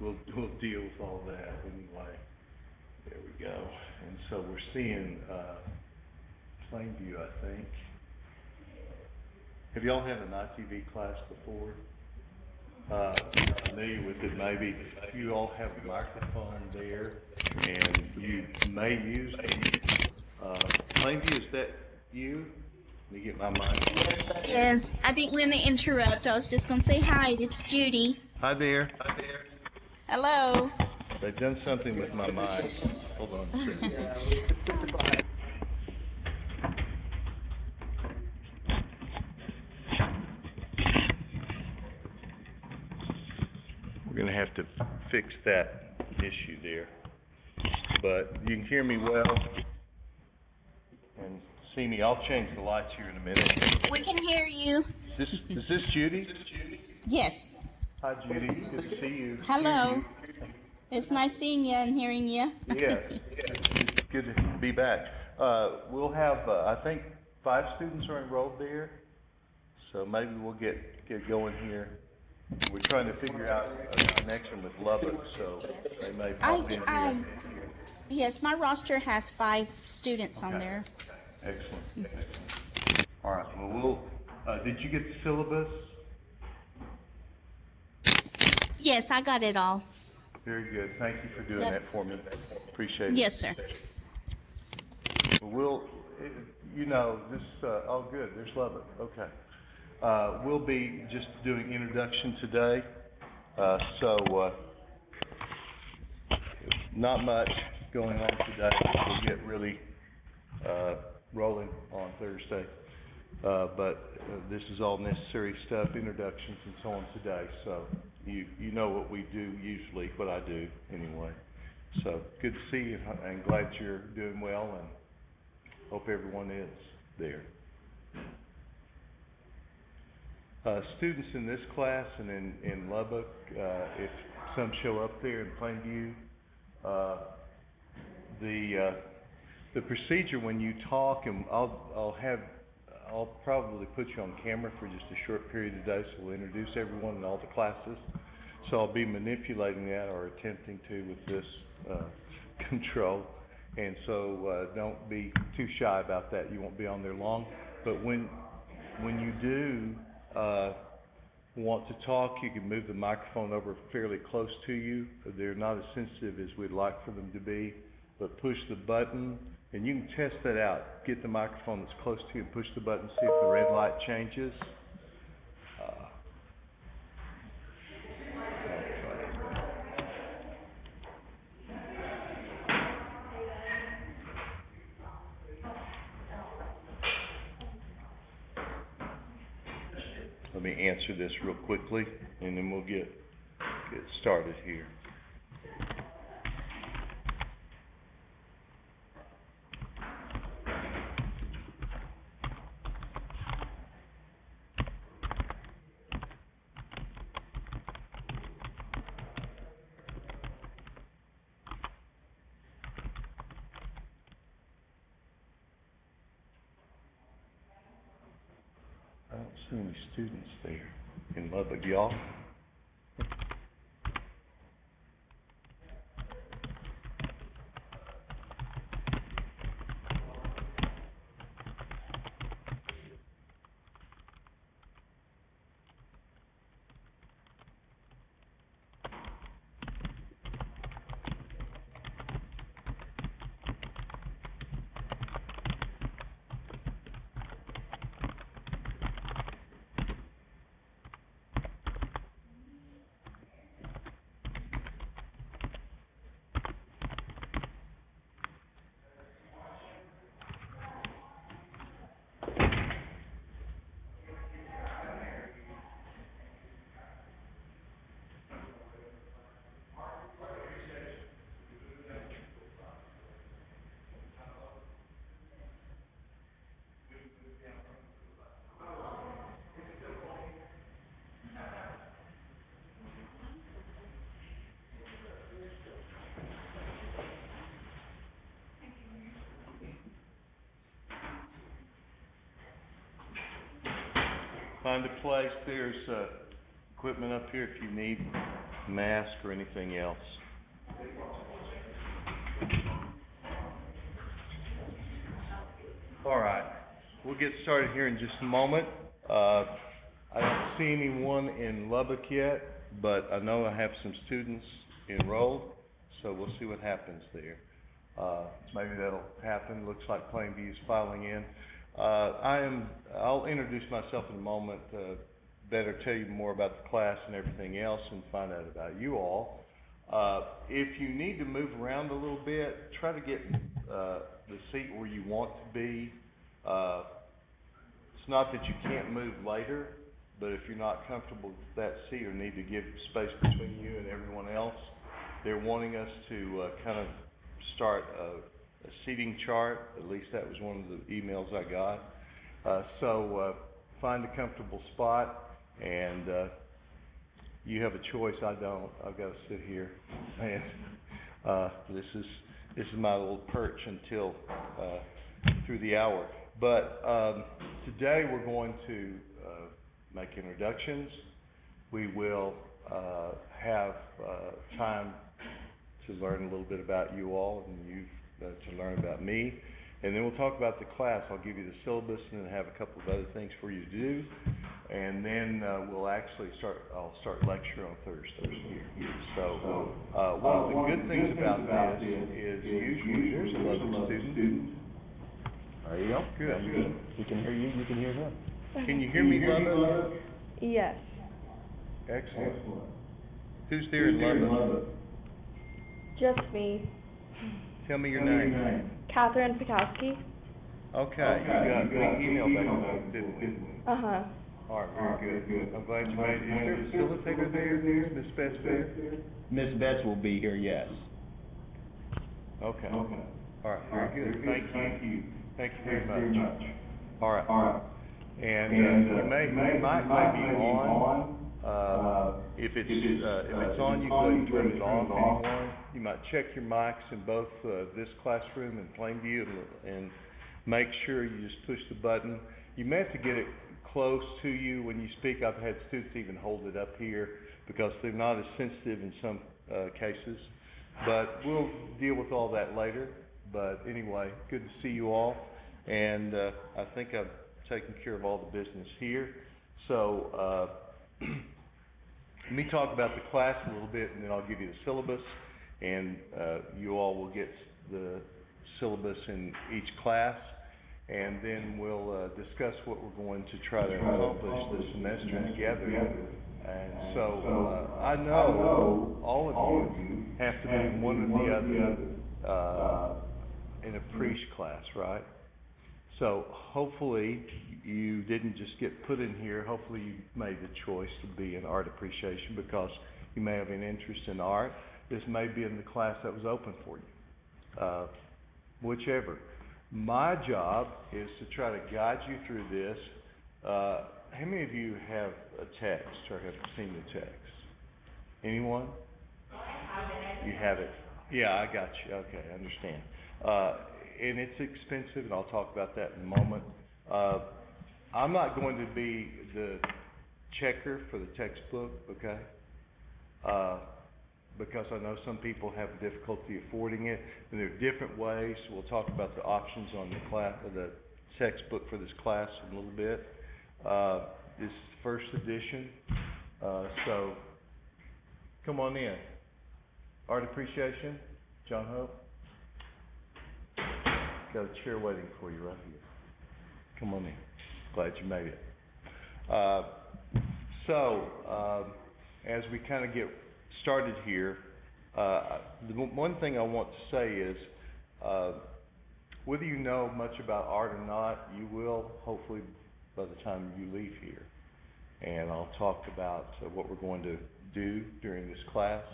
we'll deal with all that anyway. There we go. And so we're seeing Plainview, I think. Have y'all had an ITV class before? Familiar with it maybe? You all have a microphone there, and you may use them. Plainview, is that you? Let me get my mic. Yes, I didn't want to interrupt. I was just going to say hi. It's Judy. Hi there. Hi there. Hello. They've done something with my mic. Hold on a second. We're going to have to fix that issue there. But you can hear me well and see me. I'll change the lights here in a minute. We can hear you. Is this Judy? Yes. Hi, Judy. Good to see you. Hello. It's nice seeing you and hearing you. Yeah, it's good to be back. We'll have, I think, 5 students are enrolled there, so maybe we'll get going here. We're trying to figure out a connection with Lubbock, so they may pop in here. Yes, my roster has 5 students on Okay. there. Excellent. All right. Well, did you get the syllabus? Yes, I got it all. Very good. Thank you for doing that for me. Appreciate it. Yes, sir. We'll, this, oh, good. There's Lubbock. Okay. We'll be just doing introduction today. Not much going on today. We'll get really rolling on Thursday. But this is all necessary stuff, introductions and so on today. So you know what we do usually, what I do anyway. So good to see you and glad you're doing well and hope everyone is there. Students in this class and in Lubbock, if some show up there in Plainview, the procedure when you talk, and I'll probably put you on camera for just a short period today, so we'll introduce everyone in all the classes. So I'll be manipulating that or attempting to with this control, and so don't be too shy about that. You won't be on there long, but when you do want to talk, you can move the microphone over fairly close to you. They're not as sensitive as we'd like for them to be, but push the button, and you can test that out. Get the microphone that's close to you and push the button, see if the red light changes. Let me answer this real quickly, and then we'll get started here. I don't see any students there in Lubbock, y'all. Find a place. There's equipment up here if you need mask or anything else. All right, we'll get started here in just a moment. I don't see anyone in Lubbock yet, but I know I have some students enrolled, so we'll see what happens there. Maybe that'll happen. Looks like Plainview's filing in. I'll introduce myself in a moment, better tell you more about the class and everything else and find out about you all. If you need to move around a little bit, try to get the seat where you want to be. It's not that you can't move later, but if you're not comfortable with that seat or need to give space between you and everyone else, they're wanting us to kind of start a seating chart. At least that was one of the emails I got. So find a comfortable spot, and you have a choice. I don't. I've got to sit here, and this is my little perch until through the hour. But today we're going to make introductions. We will have time to learn a little bit about you all, and you to learn about me. And then we'll talk about the class. I'll give you the syllabus and then have a couple of other things for you to do. And then we'll actually I'll start lecture on Thursday here. So one of the good things about this is usually there's a Lubbock student. There you go. Good. We can hear you, you can hear him. Can you hear me, Lubbock? Yes. Excellent. Who's there in Lubbock? Just me. Tell me your name. Catherine Pikowski. Okay, we emailed that, didn't we? Uh-huh. All right, very good. I'm glad you made it. Is there a facilitator there? Ms. Betts there? Ms. Betts will be here, yes. Okay. All right, very good. Thank you. Thank you very much. All right. And you might be on. If it's on, you go ahead and turn it off. Anyone, you might check your mics in both this classroom and Plainview, and make sure you just push the button. You may have to get it close to you when you speak. I've had students even hold it up here because they're not as sensitive in some cases. But we'll deal with all that later. But anyway, good to see you all. And I think I've taken care of all the business here. So let me talk about the class a little bit, and then I'll give you the syllabus. And you all will get the syllabus in each class. And then we'll discuss what we're going to try to accomplish this semester together. And so I know all of you have to be in one or the other in a preach class, right? So hopefully you didn't just get put in here. Hopefully you made the choice to be in art appreciation because you may have an interest in art. This may be in the class that was open for you. Whichever. My job is to try to guide you through this. How many of you have a text or have seen the text? Anyone? You have it. Yeah, I got you. Okay, I understand. And it's expensive, and I'll talk about that in a moment. I'm not going to be the checker for the textbook, okay? Because I know some people have difficulty affording it, and there are different ways. We'll talk about the options on the textbook for this class in a little bit. This is the first edition, so come on in. Art appreciation, John Hope. Got a chair waiting for you right here. Come on in. Glad you made it. As we kind of get started here, the one thing I want to say is, whether you know much about art or not, you will hopefully by the time you leave here. And I'll talk about what we're going to do during this class.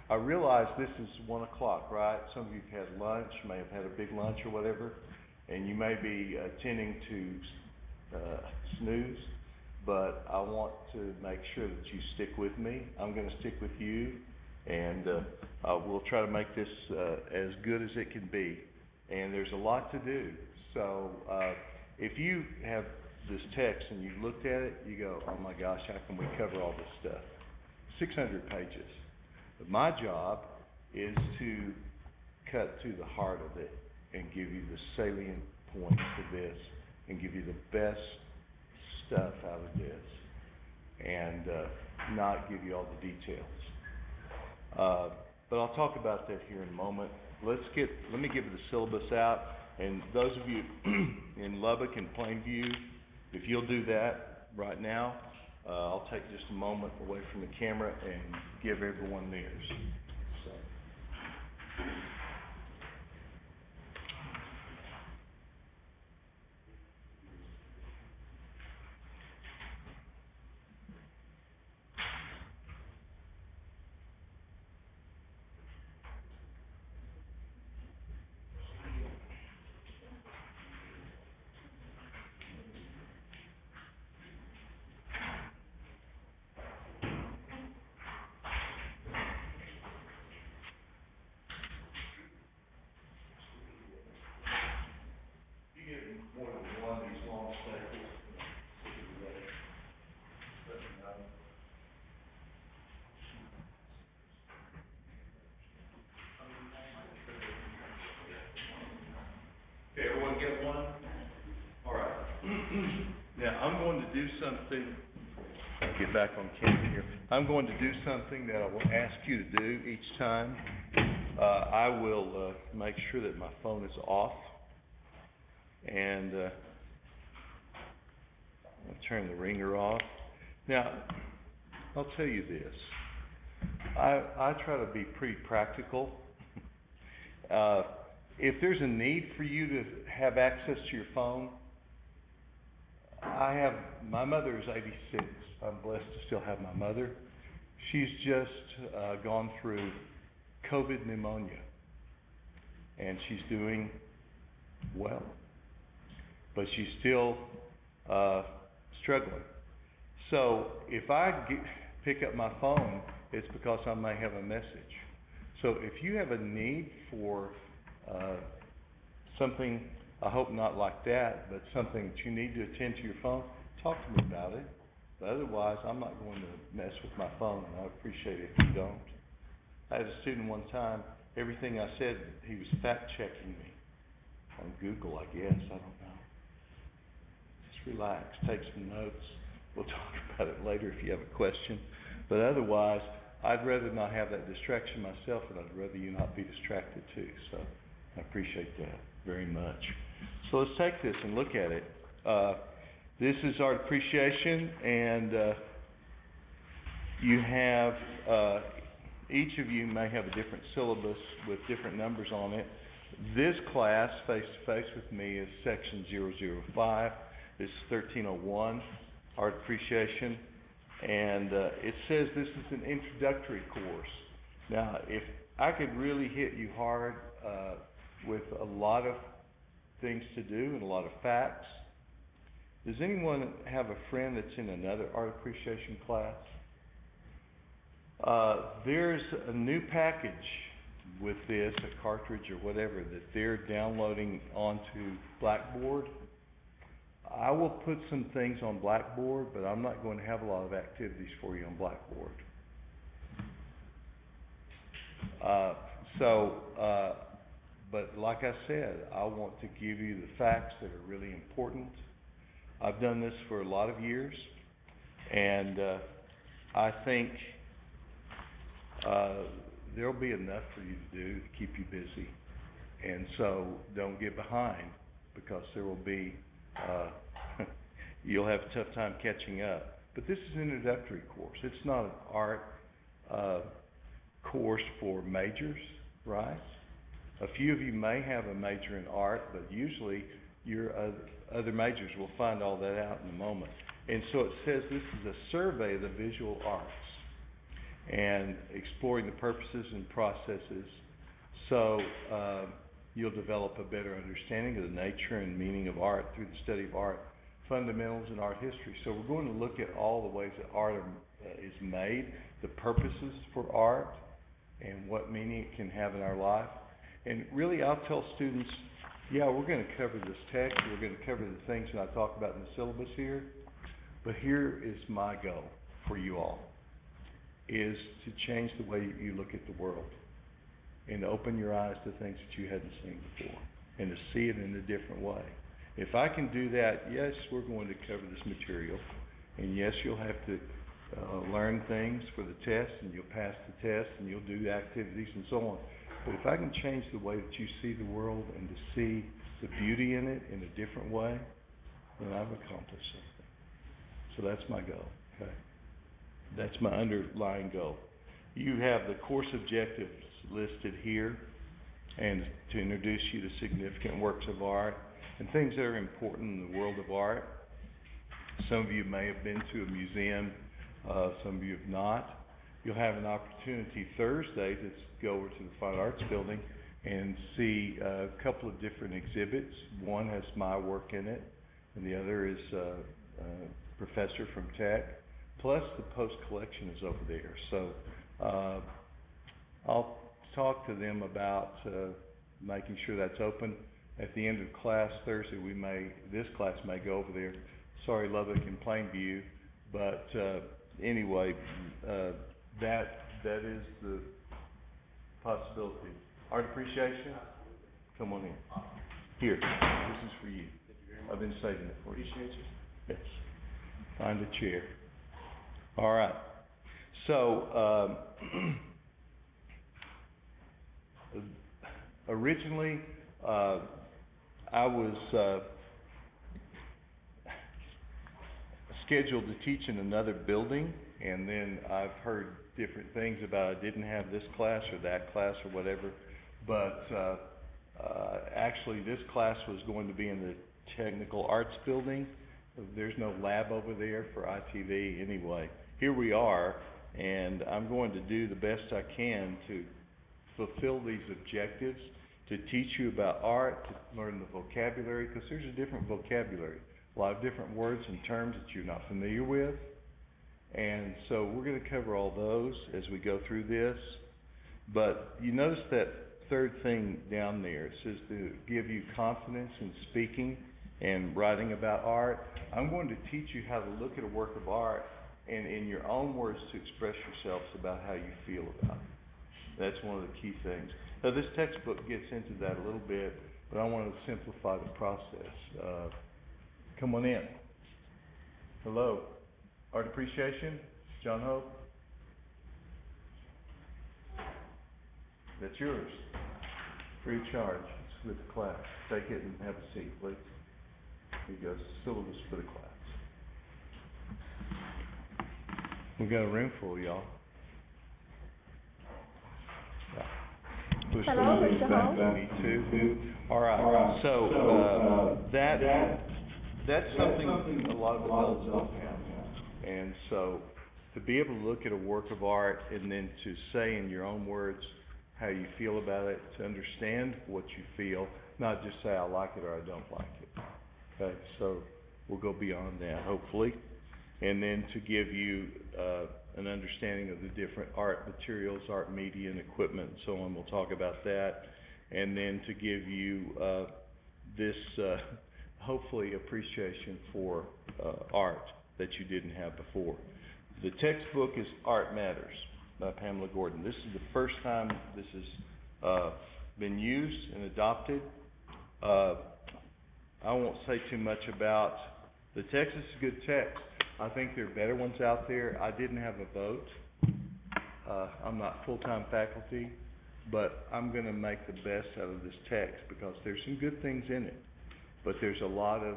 I realize this is 1 o'clock, right? Some of you have had lunch, may have had a big lunch or whatever, and you may be tending to snooze, but I want to make sure that you stick with me. I'm going to stick with you, and we'll try to make this as good as it can be. And there's a lot to do. So if you have this text and you looked at it, you go, oh my gosh, how can we cover all this stuff? 600 pages. But my job is to cut to the heart of it and give you the salient points of this and give you the best stuff out of this and not give you all the details. But I'll talk about that here in a moment. Let me give the syllabus out, and those of you in Lubbock and Plainview, if you'll do that right now, I'll take just a moment away from the camera and give everyone theirs. So. Okay, everyone get one? All right. Now, I'm going to do something, get back on camera here. I'm going to do something that I will ask you to do each time. I will make sure that my phone is off, and I'll turn the ringer off. Now, I'll tell you this. I try to be pretty practical. If there's a need for you to have access to your phone, my mother is 86. I'm blessed to still have my mother. She's just gone through COVID pneumonia, and she's doing well, but she's still struggling. So if I pick up my phone, it's because I may have a message. So if you have a need for something, I hope not like that, but something that you need to attend to your phone, talk to me about it. But otherwise, I'm not going to mess with my phone, and I appreciate it if you don't. I had a student one time, everything I said, he was fact-checking me on Google, I guess, I don't know. Just relax, take some notes. We'll talk about it later if you have a question. But otherwise, I'd rather not have that distraction myself, and I'd rather you not be distracted too. So I appreciate that very much. So let's take this and look at it. This is art appreciation, and you have, each of you may have a different syllabus with different numbers on it. This class, face-to-face with me, is section 005. This is 1301, art appreciation. And it says this is an introductory course. Now, if I could really hit you hard with a lot of things to do and a lot of facts, does anyone have a friend that's in another art appreciation class? There's a new package with this, a cartridge or whatever, that they're downloading onto Blackboard. I will put some things on Blackboard, but I'm not going to have a lot of activities for you on Blackboard. But like I said, I want to give you the facts that are really important. I've done this for a lot of years, and I think there'll be enough for you to do to keep you busy. And so don't get behind, because there will be you'll have a tough time catching up. But this is an introductory course. It's not an art course for majors, right? A few of you may have a major in art, but usually your other majors will find all that out in a moment. And so it says this is a survey of the visual arts and exploring the purposes and processes, so you'll develop a better understanding of the nature and meaning of art through the study of art, fundamentals in art history. So we're going to look at all the ways that art is made, the purposes for art, and what meaning it can have in our life. And really, I'll tell students, yeah, we're going to cover this text, we're going to cover the things that I talk about in the syllabus here, but here is my goal for you all. is to change the way you look at the world and to open your eyes to things that you hadn't seen before and to see it in a different way. If I can do that, yes, we're going to cover this material, and yes, you'll have to learn things for the test, and you'll pass the test, and you'll do the activities and so on. But if I can change the way that you see the world and to see the beauty in it in a different way, then I've accomplished something. So that's my goal, okay? That's my underlying goal. You have the course objectives listed here, and to introduce you to significant works of art and things that are important in the world of art. Some of you may have been to a museum, some of you have not. You'll have an opportunity Thursday to go over to the Fine Arts Building and see a couple of different exhibits. One has my work in it, and the other is a professor from Tech, plus the Post collection is over there. So I'll talk to them about making sure that's open. At the end of class Thursday, this class may go over there. Sorry, Lubbock and Plainview, but anyway, that is the possibility. Art appreciation? Come on in. Here, this is for you. I've been saving it for you. Appreciate you. Yes. Find a chair. All right. So, originally, I was scheduled to teach in another building, and then I've heard different things about I didn't have this class or that class or whatever, but actually this class was going to be in the Technical Arts Building. There's no lab over there for ITV anyway. Here we are, and I'm going to do the best I can to fulfill these objectives, to teach you about art, to learn the vocabulary, because there's a different vocabulary, a lot of different words and terms that you're not familiar with. And so we're going to cover all those as we go through this. But you notice that third thing down there. It says to give you confidence in speaking and writing about art. I'm going to teach you how to look at a work of art and in your own words to express yourselves about how you feel about it. That's one of the key things. Now this textbook gets into that a little bit, but I want to simplify the process. Come on in. Hello. Art appreciation? John Hope? That's yours. Free of charge. It's with the class. Take it and have a seat, please. Here you go. Syllabus for the class. We've got a room full, y'all. Push Hello, those Mr. back Hall. if you need to. All right. So that's something a lot of adults don't have. And so to be able to look at a work of art and then to say in your own words how you feel about it, to understand what you feel, not just say I like it or I don't like it. Okay, so we'll go beyond that hopefully. And then to give you an understanding of the different art materials, art media and equipment and so on. We'll talk about that. And then to give you this hopefully appreciation for art that you didn't have before. The textbook is Art Matters by Pamela Gordon. This is the first time this has been used and adopted. I won't say too much about the text. It's a good text. I think there are better ones out there. I didn't have a vote. I'm not full-time faculty, but I'm going to make the best out of this text because there's some good things in it. But there's a lot of,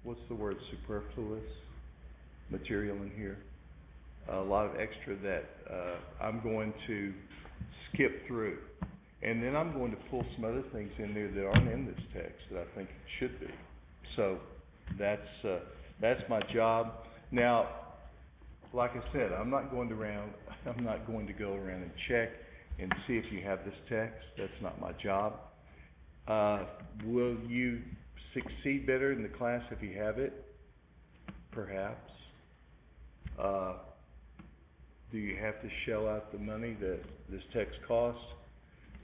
what's the word, superfluous material in here. A lot of extra that I'm going to skip through. And then I'm going to pull some other things in there that aren't in this text that I think should be. So that's my job. Now, like I said, I'm not going to go around and check and see if you have this text. That's not my job. Will you succeed better in the class if you have it? Perhaps. Do you have to shell out the money that this text costs?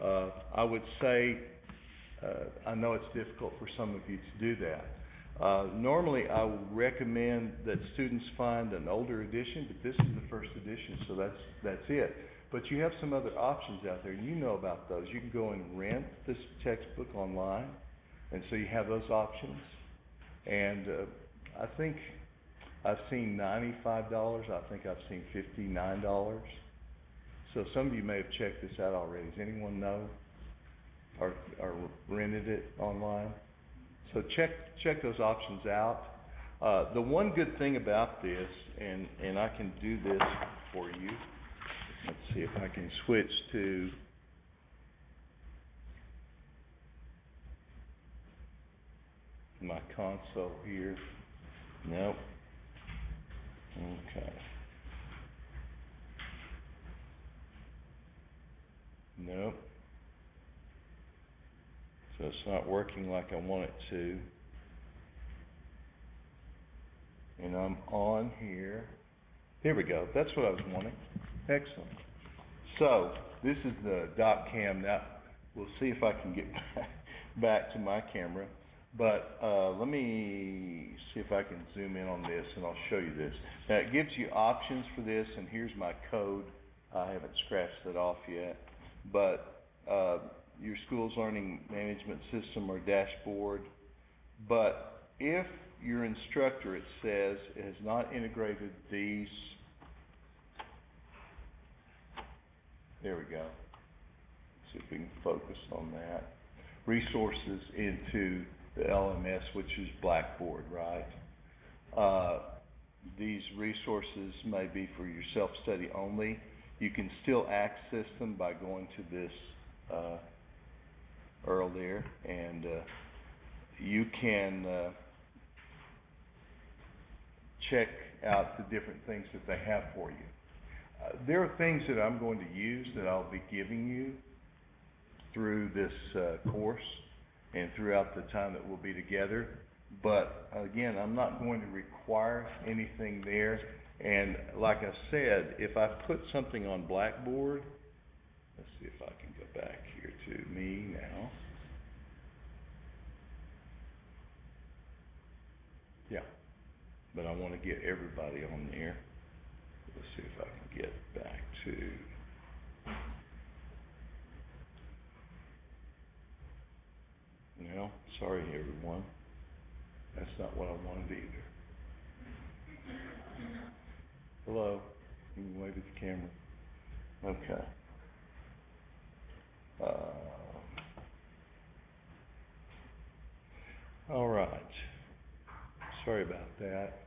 I would say, I know it's difficult for some of you to do that. Normally, I would recommend that students find an older edition, but this is the first edition, so that's it. But you have some other options out there, and you know about those. You can go and rent this textbook online, and so you have those options. And I think I've seen $95. I think I've seen $59. So some of you may have checked this out already. Does anyone know or rented it online? So check those options out. The one good thing about this, and I can do this for you. Let's see if I can switch to my console here. Nope. Okay. Nope. So it's not working like I want it to. And I'm on here. Here we go. That's what I was wanting. Excellent. So this is the DocCam. Now we'll see if I can get back to my camera. But let me see if I can zoom in on this, and I'll show you this. Now it gives you options for this, and here's my code. I haven't scratched it off yet. But your school's learning management system or dashboard. But if your instructor, it says, has not integrated these, there we go. See if we can focus on that. Resources into the LMS, which is Blackboard, right? These resources may be for your self-study only. You can still access them by going to this URL there, and you can check out the different things that they have for you. There are things that I'm going to use that I'll be giving you through this course and throughout the time that we'll be together. But again, I'm not going to require anything there. And like I said, if I put something on Blackboard, let's see if I can go back here to me now. Yeah, but I want to get everybody on there. Let's see if I can get back to, no, sorry everyone. That's not what I wanted either. Hello, you can wave at the camera. Okay. All right. Sorry about that.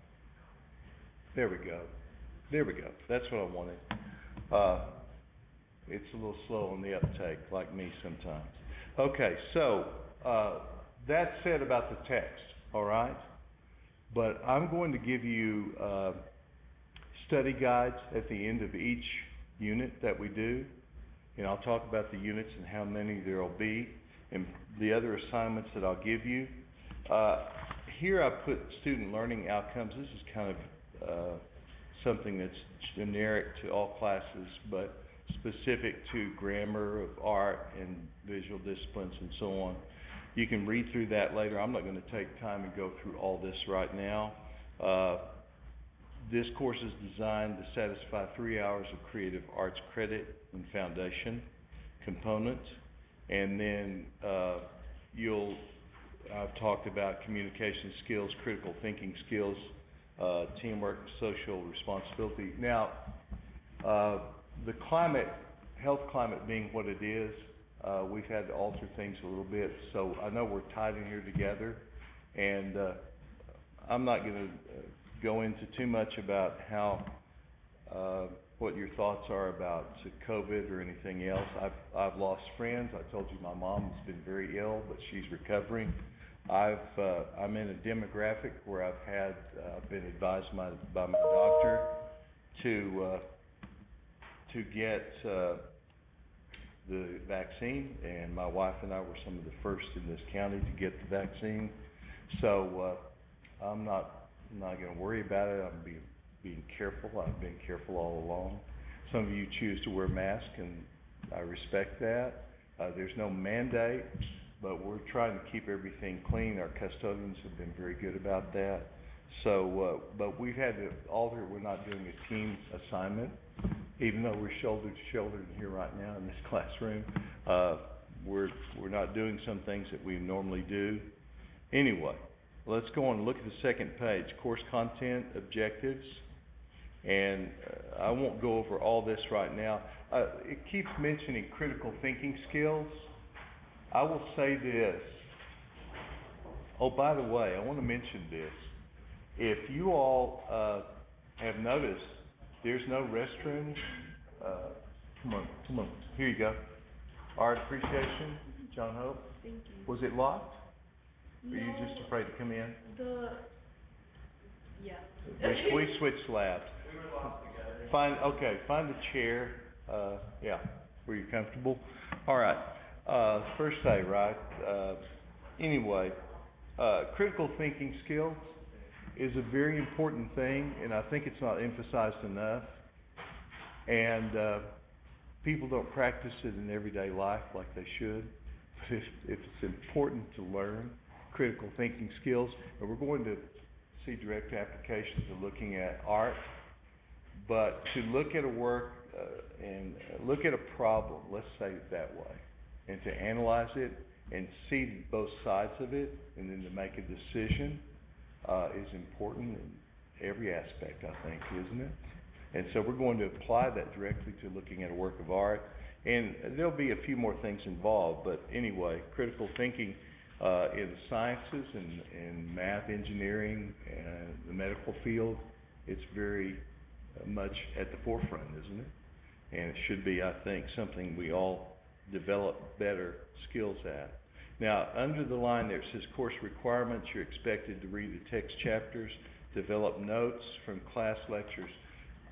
There we go. There we go. That's what I wanted. It's a little slow on the uptake, like me sometimes. Okay, so that's it about the text, all right? But I'm going to give you study guides at the end of each unit that we do, and I'll talk about the units and how many there will be, and the other assignments that I'll give you. Here I put student learning outcomes. This is kind of something that's generic to all classes, but specific to grammar, of art, and visual disciplines, and so on. You can read through that later. I'm not going to take time and go through all this right now. This course is designed to satisfy 3 hours of creative arts credit and foundation component. And then I've talked about communication skills, critical thinking skills, teamwork, social responsibility. Now, the climate, health climate being what it is, we've had to alter things a little bit. So I know we're tied in here together, and I'm not going to go into too much about how, what your thoughts are about COVID or anything else. I've lost friends. I told you my mom's been very ill, but she's recovering. I'm in a demographic where I've been advised by my doctor to get the vaccine, and my wife and I were some of the first in this county to get the vaccine. So I'm not going to worry about it. I'm being careful. I've been careful all along. Some of you choose to wear masks, and I respect that. There's no mandate, but we're trying to keep everything clean. Our custodians have been very good about that. So, but we've had to alter, we're not doing a team assignment, even though we're shoulder to shoulder here right now in this classroom. We're not doing some things that we normally do. Anyway, let's go on and look at the second page, course content, objectives. And I won't go over all this right now. It keeps mentioning critical thinking skills. I will say this. Oh, by the way, I want to mention this. If you all have noticed, there's no restroom. Come on, here you go. Art appreciation, John Hope. Thank you. Was it locked? Or are you just afraid to come in? Yeah. We switched labs. We were locked together. Find a chair, yeah, where you're comfortable. All right, first day, right? Anyway, critical thinking skills is a very important thing, and I think it's not emphasized enough. And people don't practice it in everyday life like they should. But it's important to learn critical thinking skills, and we're going to see direct applications of looking at art. But to look at a work and look at a problem, let's say it that way, and to analyze it and see both sides of it, and then to make a decision is important in every aspect, I think, isn't it? And so we're going to apply that directly to looking at a work of art. And there'll be a few more things involved, but anyway, critical thinking in the sciences and math, engineering, and the medical field, it's very much at the forefront, isn't it? And it should be, I think, something we all develop better skills at. Now, under the line there, it says course requirements. You're expected to read the text chapters, develop notes from class lectures.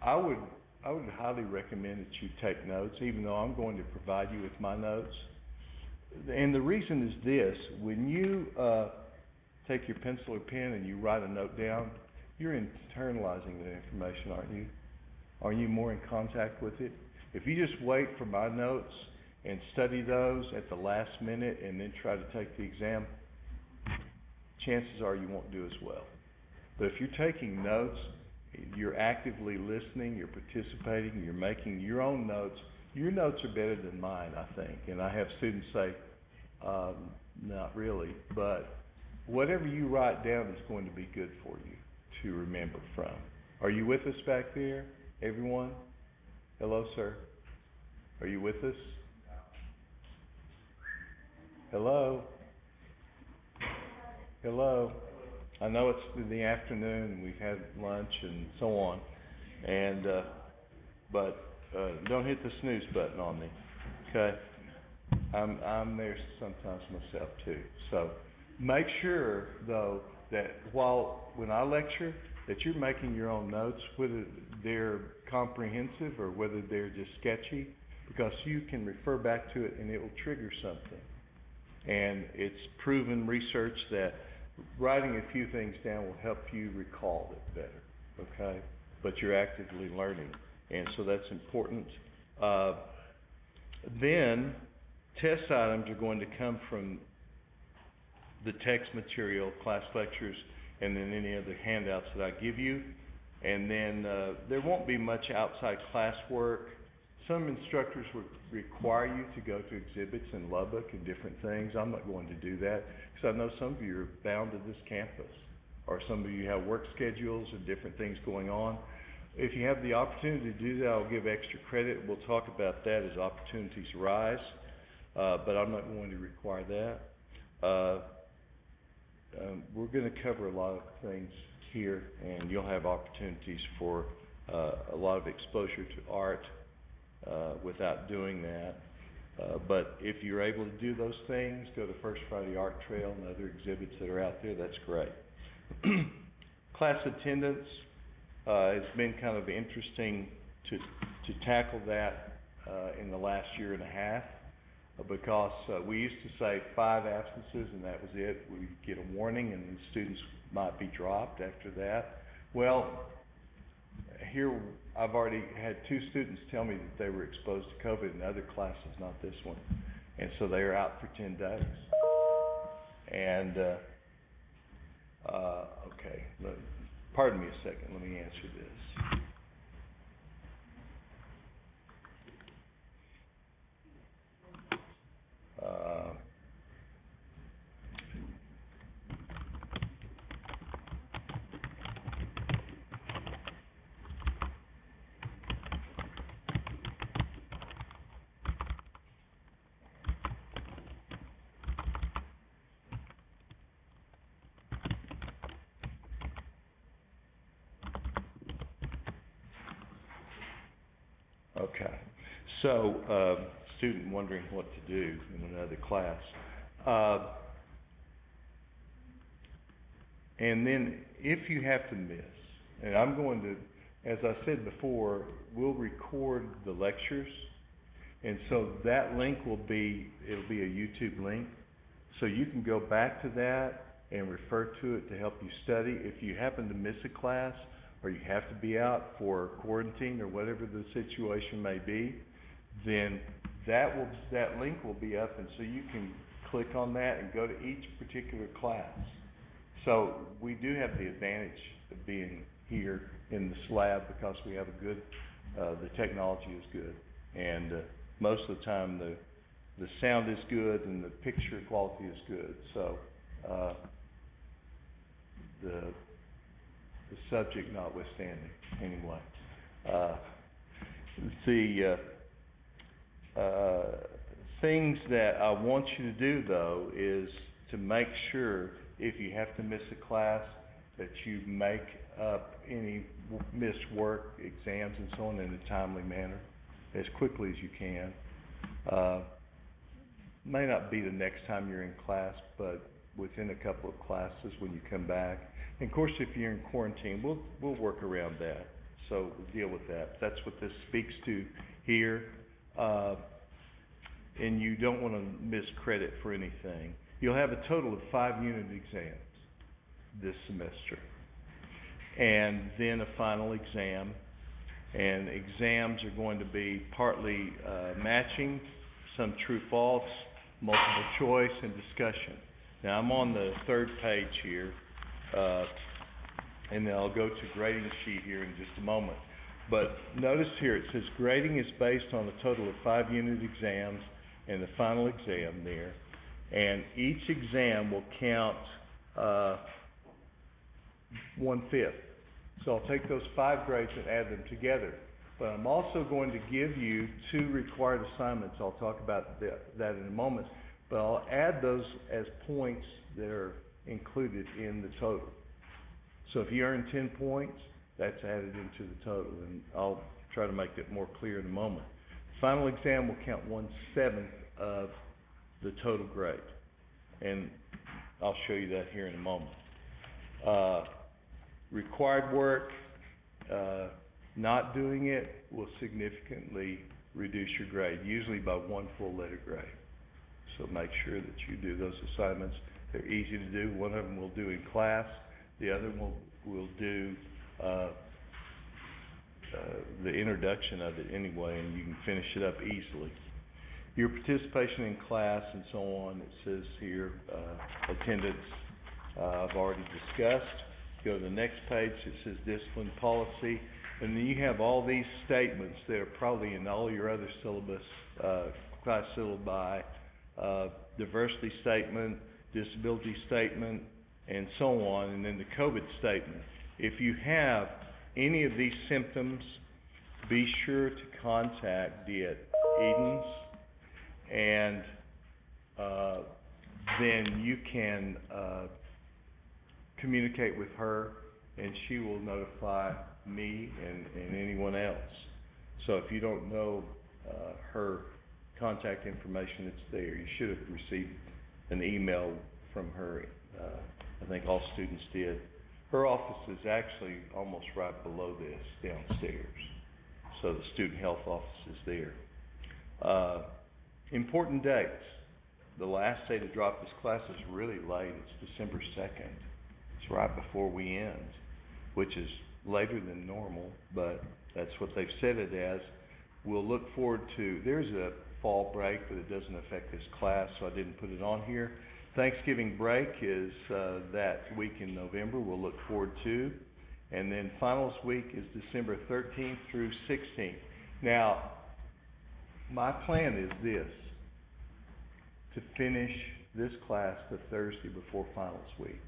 I would highly recommend that you take notes, even though I'm going to provide you with my notes. And the reason is this: when you take your pencil or pen and you write a note down, you're internalizing that information, aren't you? Are you more in contact with it? If you just wait for my notes and study those at the last minute and then try to take the exam, chances are you won't do as well. But if you're taking notes, you're actively listening, you're participating, you're making your own notes. Your notes are better than mine, I think. And I have students say, not really, but whatever you write down is going to be good for you to remember from. Are you with us back there, everyone? Hello, sir. Are you with us? Hello? Hello? I know it's in the afternoon and we've had lunch and so on, and but don't hit the snooze button on me, okay? I'm there sometimes myself too. So make sure though that when I lecture that you're making your own notes, whether they're comprehensive or whether they're just sketchy, because you can refer back to it and it will trigger something. And it's proven research that writing a few things down will help you recall it better, okay? But you're actively learning, and so that's important. Then test items are going to come from the text material, class lectures, and then any other handouts that I give you. And then there won't be much outside classwork. Some instructors would require you to go to exhibits in Lubbock and different things. I'm not going to do that because I know some of you are bound to this campus, or some of you have work schedules and different things going on. If you have the opportunity to do that, I'll give extra credit. We'll talk about that as opportunities arise, but I'm not going to require that. We're going to cover a lot of things here, and you'll have opportunities for a lot of exposure to art without doing that. But if you're able to do those things, go to First Friday Art Trail and other exhibits that are out there, that's great. Class attendance has been kind of interesting to tackle that in the last year and a half, because we used to say 5 absences and that was it. We'd get a warning and then students might be dropped after that. Well, here I've already had 2 students tell me that they were exposed to COVID in other classes, not this one, and so they are out for 10 days. And, okay, pardon me a second, let me answer this. Okay, so, student wondering what to do in another class. And then if you have to miss, and I'm going to, as I said before, we'll record the lectures, and so that link will be, it'll be a YouTube link, so you can go back to that and refer to it to help you study. If you happen to miss a class, or you have to be out for quarantine or whatever the situation may be, then that link will be up, and so you can click on that and go to each particular class. So we do have the advantage of being here in this lab because we have a good, the technology is good, and most of the time the sound is good and the picture quality is good. So the subject notwithstanding, anyway. Things that I want you to do, though, is to make sure, if you have to miss a class, that you make up any missed work, exams and so on in a timely manner, as quickly as you can. May not be the next time you're in class, but within a couple of classes when you come back. And of course, if you're in quarantine, we'll work around that. So we'll deal with that. That's what this speaks to here. And you don't want to miss credit for anything. You'll have a total of 5 unit exams this semester, and then a final exam. And exams are going to be partly matching, some true-false, multiple choice, and discussion. Now I'm on the 3rd page here, and then I'll go to grading sheet here in just a moment. But notice here it says grading is based on a total of 5 unit exams and the final exam there. And each exam will count 1/5. So I'll take those 5 grades and add them together. But I'm also going to give you 2 required assignments. I'll talk about that in a moment. But I'll add those as points that are included in the total. So if you earn 10 points, that's added into the total. And I'll try to make it more clear in a moment. Final exam will count 1/7 of the total grade. And I'll show you that here in a moment. Required work, not doing it will significantly reduce your grade, usually by 1 full letter grade. So make sure that you do those assignments. They're easy to do. One of them we'll do in class. The other one we'll do the introduction of it anyway, and you can finish it up easily. Your participation in class and so on, it says here, attendance, I've already discussed. Go to the next page, it says discipline policy, and then you have all these statements that are probably in all your other syllabus, class syllabi, diversity statement, disability statement, and so on, and then the COVID statement. If you have any of these symptoms, be sure to contact DeEtte Edens, and then you can communicate with her, and she will notify me and anyone else. So if you don't know her contact information, it's there. You should have received an email from her. I think all students did. Her office is actually almost right below this, downstairs. So the student health office is there. Important dates. The last day to drop this class is really late. It's December 2nd. It's right before we end, which is later than normal, but that's what they've said it as. We'll look forward to, there's a fall break, but it doesn't affect this class, so I didn't put it on here. Thanksgiving break is, that week in November, we'll look forward to. And then finals week is December 13th through 16th. Now, my plan is this, to finish this class the Thursday before finals week.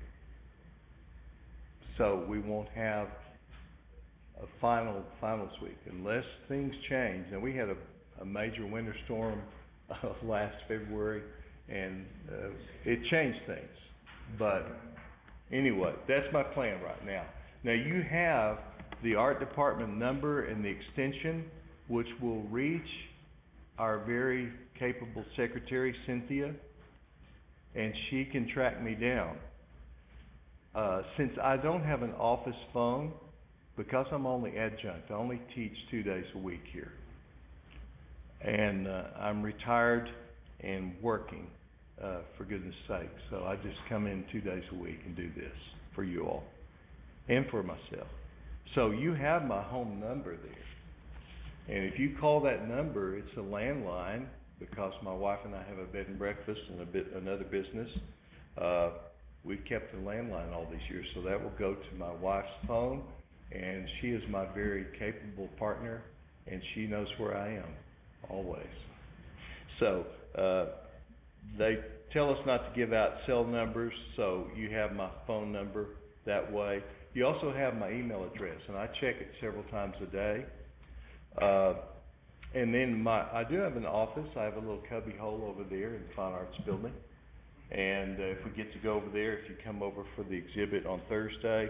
So we won't have a finals week unless things change. And we had a major winter storm last February, and it changed things. But anyway, that's my plan right now. Now you have the art department number and the extension, which will reach our very capable secretary, Cynthia, and she can track me down. Since I don't have an office phone, because I'm only adjunct, I only teach 2 days a week here. And I'm retired and working, for goodness sake. So I just come in 2 days a week and do this for you all and for myself. So you have my home number there. And if you call that number, it's a landline, because my wife and I have a bed and breakfast and another business. We've kept the landline all these years, so that will go to my wife's phone, and she is my very capable partner, and she knows where I am, always. So, they tell us not to give out cell numbers, so you have my phone number that way. You also have my email address, and I check it several times a day. And then I do have an office. I have a little cubby hole over there in the Fine Arts Building. And if we get to go over there, if you come over for the exhibit on Thursday,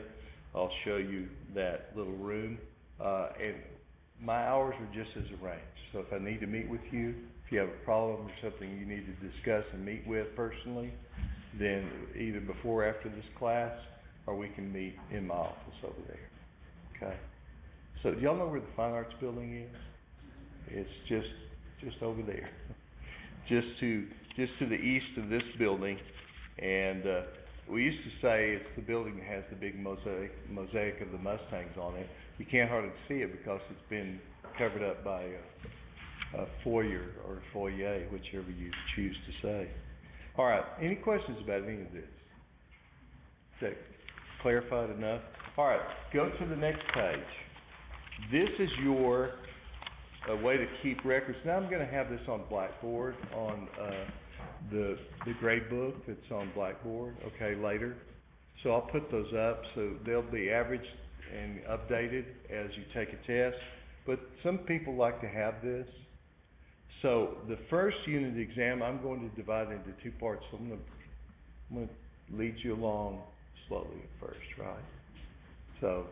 I'll show you that little room. And my hours are just as arranged. So if I need to meet with you, if you have a problem or something you need to discuss and meet with personally, then either before or after this class, or we can meet in my office over there. Okay? So do y'all know where the Fine Arts Building is? It's just over there. just to the east of this building, and we used to say it's the building that has the big mosaic of the Mustangs on it. You can't hardly see it because it's been covered up by a foyer or foyer, whichever you choose to say. All right, any questions about any of this? Is that clarified enough? All right, go to the next page. This is your way to keep records. Now I'm going to have this on Blackboard, on the grade book that's on Blackboard, okay, later. So I'll put those up, so they'll be averaged and updated as you take a test. But some people like to have this. So the first unit exam, I'm going to divide into two parts. So I'm going to lead you along slowly at first, right? So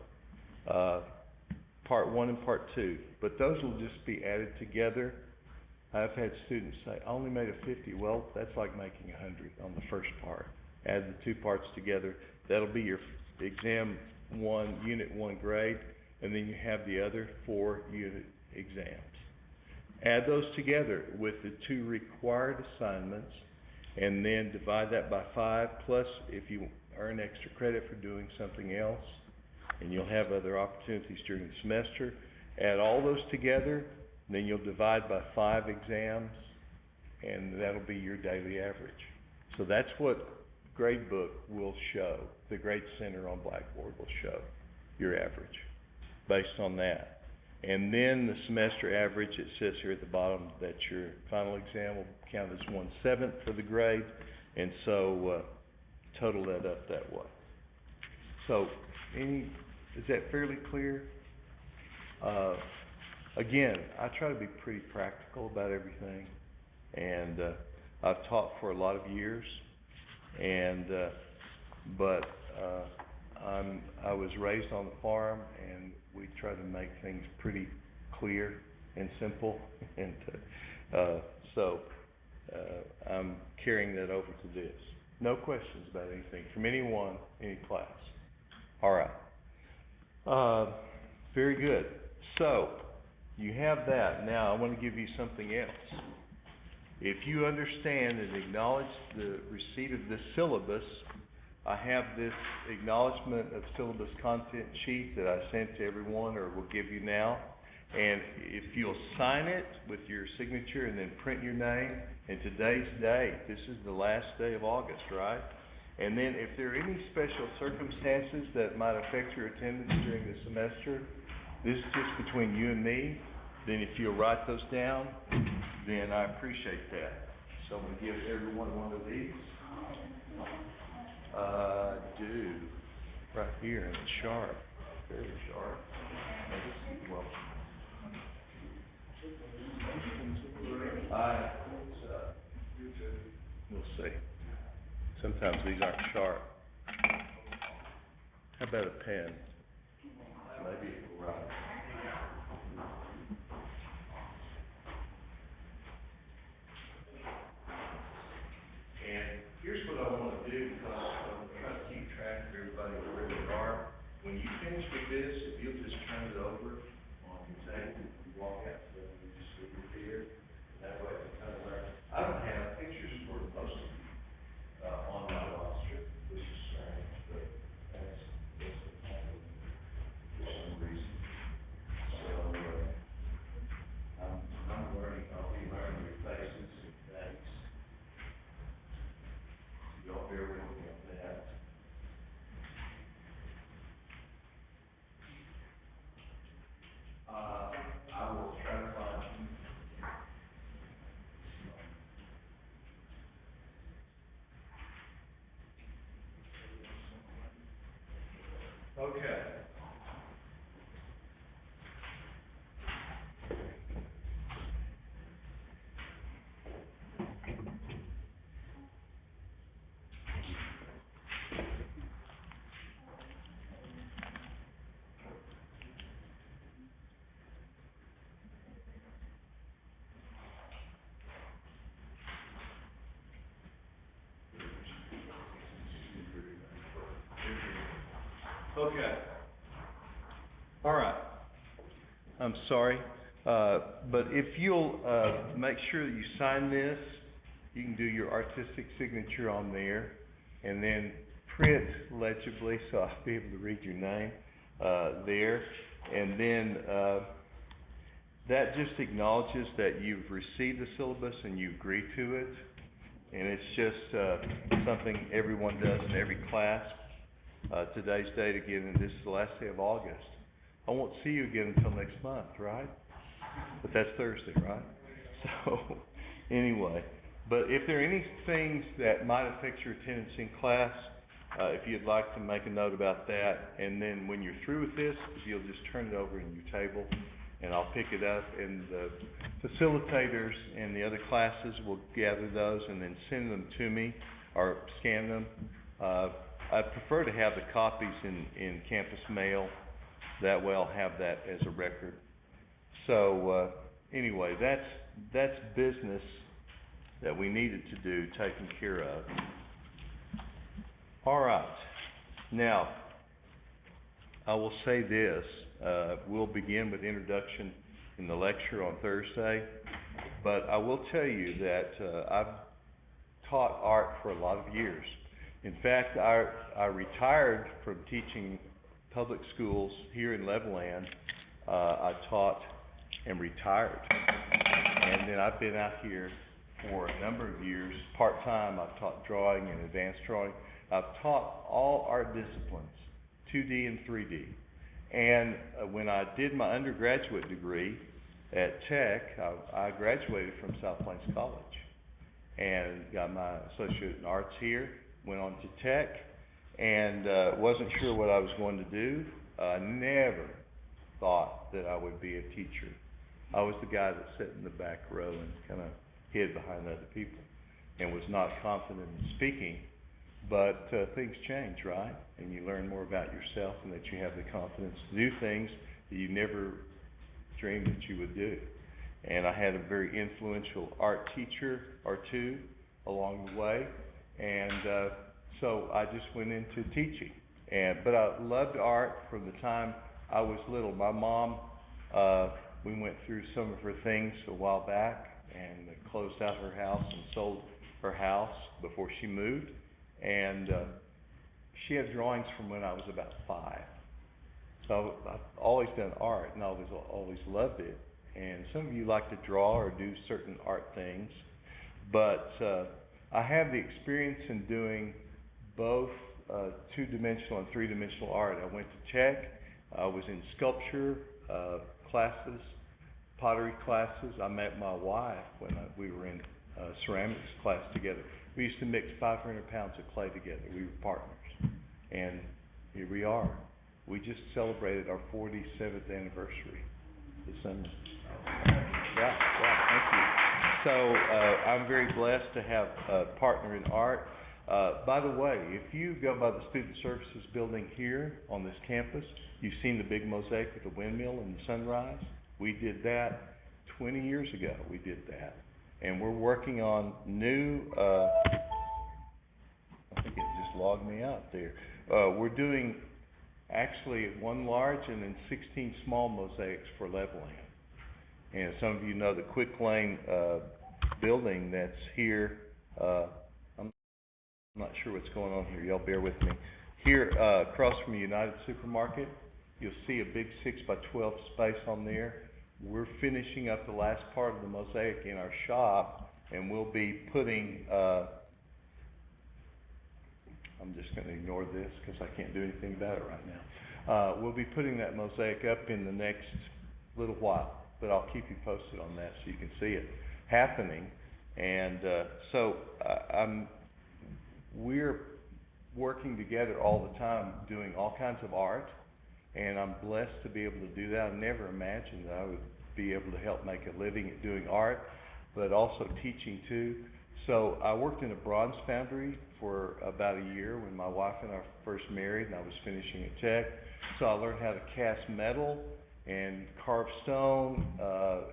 part 1 and part 2, but those will just be added together. I've had students say, I only made a 50. Well, that's like making 100 on the first part. Add the two parts together. That'll be your exam 1, unit 1 grade, and then you have the other 4 unit exams. Add those together with the 2 required assignments, and then divide that by 5, plus if you earn extra credit for doing something else, and you'll have other opportunities during the semester. Add all those together, and then you'll divide by 5 exams, and that'll be your daily average. So that's what Gradebook will show. The Grade Center on Blackboard will show your average based on that. And then the semester average, it says here at the bottom that your final exam will count as 1/7 for the grade, and so total that up that way. So is that fairly clear? Again, I try to be pretty practical about everything, and I've taught for a lot of years, and but I was raised on the farm, and we try to make things pretty clear and simple, and so I'm carrying that over to this. No questions about anything from anyone, any class. All right. Very good. So you have that. Now I want to give you something else. If you understand and acknowledge the receipt of this syllabus, I have this acknowledgement of syllabus content sheet that I sent to everyone, or will give you now. And if you'll sign it with your signature and then print your name and today's date, this is the last day of August, right? And then if there are any special circumstances that might affect your attendance during the semester, this is just between you and me, then if you'll write those down, then I appreciate that. So I'm gonna give everyone one of these. Do, right here, and it's sharp, very sharp. Well, we'll see. Sometimes these aren't sharp. How about a pen? Maybe it will write. And here's what I want to do, because I'm trying to keep track of everybody where they are. When you finish with this, if you'll just turn it over on your table, you walk out, so you just leave it there. That way it's kind of like, I don't have pictures for most of you, on my roster, which is strange, but that's what happened for some reason. So, I'm learning, I'll be learning your faces and names. Y'all bear with me on that. I will try to find you. Okay. Okay. All right. I'm sorry, but if you'll, make sure that you sign this, you can do your artistic signature on there, and then print legibly, so I'll be able to read your name, there. And then, that just acknowledges that you've received the syllabus and you agree to it. And it's just, something everyone does in every class. Today's date again, and this is the last day of August. I won't see you again until next month, right? But that's Thursday, right? So, anyway, but if there are any things that might affect your attendance in class, if you'd like to make a note about that, and then when you're through with this, if you'll just turn it over in your table, and I'll pick it up, and the facilitators in the other classes will gather those and then send them to me, or scan them. I prefer to have the copies in campus mail. That way I'll have that as a record. So, anyway, that's business that we needed to do, taken care of. All right. Now, I will say this. We'll begin with introduction in the lecture on Thursday. But I will tell you that I've taught art for a lot of years. In fact, I retired from teaching public schools here in Levelland. I taught and retired. And then I've been out here for a number of years, part-time. I've taught drawing and advanced drawing. I've taught all art disciplines, 2D and 3D. And when I did my undergraduate degree at Tech, I graduated from South Plains College and got my associate in arts here, went on to Tech, and wasn't sure what I was going to do. I never thought that I would be a teacher. I was the guy that sat in the back row and kind of hid behind other people and was not confident in speaking. But things change, right? And you learn more about yourself, and that you have the confidence to do things that you never dreamed that you would do. And I had a very influential art teacher or two along the way, and so I just went into teaching. But I loved art from the time I was little. My mom, we went through some of her things a while back, and closed out her house and sold her house before she moved. And she had drawings from when I was about 5. So I've always done art and always loved it. And some of you like to draw or do certain art things, but I have the experience in doing both two-dimensional and three-dimensional art. I went to Czech. I was in sculpture classes, pottery classes. I met my wife when we were in ceramics class together. We used to mix 500 pounds of clay together. We were partners, and here we are. We just celebrated our 47th anniversary this summer. Yeah, thank you. So I'm very blessed to have a partner in art. By the way, if you go by the Student Services building here on this campus, you've seen the big mosaic with the windmill and the sunrise. We did that 20 years ago. We did that. And we're working on new, I think it just logged me out there. We're doing actually one large and then 16 small mosaics for Levelland. And some of you know the Quick Lane building that's here. I'm not sure what's going on here. Y'all bear with me. Here, across from the United Supermarket, you'll see a big 6x12 space on there. We're finishing up the last part of the mosaic in our shop, and we'll be putting, I'm just going to ignore this because I can't do anything about it right now. We'll be putting that mosaic up in the next little while, but I'll keep you posted on that so you can see it happening. And we're working together all the time doing all kinds of art, and I'm blessed to be able to do that. I never imagined that I would be able to help make a living at doing art, but also teaching too. So I worked in a bronze foundry for about a year when my wife and I first married, and I was finishing at Tech. So I learned how to cast metal and carve stone